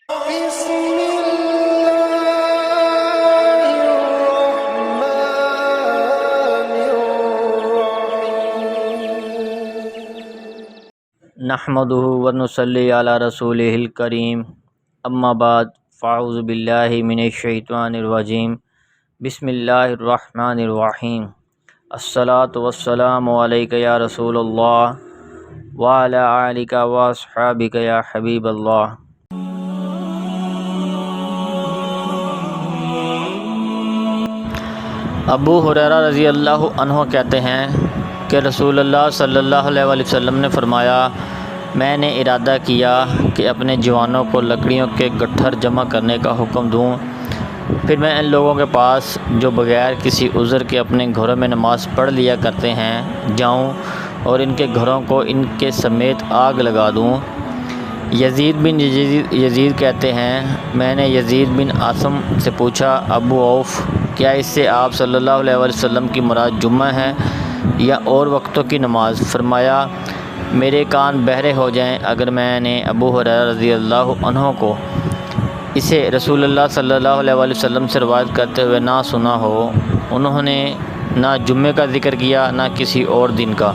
بسم الله الرحمن الرحيم نحمده ونصلي على رسوله الكريم اما بعد فاعوذ باللہ من الشیطان الرجیم بسم اللہ الرحمن الرحیم الصلاۃ والسلام علیک یا رسول اللہ وعلی آلک واصحابک یا حبیب اللہ۔ ابو ہریرہ رضی اللہ عنہ کہتے ہیں کہ رسول اللہ صلی اللہ علیہ وآلہ وسلم نے فرمایا، میں نے ارادہ کیا کہ اپنے جوانوں کو لکڑیوں کے گٹھر جمع کرنے کا حکم دوں، پھر میں ان لوگوں کے پاس جو بغیر کسی عذر کے اپنے گھروں میں نماز پڑھ لیا کرتے ہیں جاؤں اور ان کے گھروں کو ان کے سمیت آگ لگا دوں۔ یزید بن یزید کہتے ہیں، میں نے یزید بن عاصم سے پوچھا، ابو عوف، کیا اس سے آپ صلی اللہ علیہ وآلہ وسلم کی مراد جمعہ ہے یا اور وقتوں کی نماز؟ فرمایا، میرے کان بہرے ہو جائیں اگر میں نے ابو ہریرہ رضی اللہ عنہ کو اسے رسول اللہ صلی اللہ علیہ وآلہ وسلم سے روایت کرتے ہوئے نہ سنا ہو۔ انہوں نے نہ جمعے کا ذکر کیا نہ کسی اور دن کا۔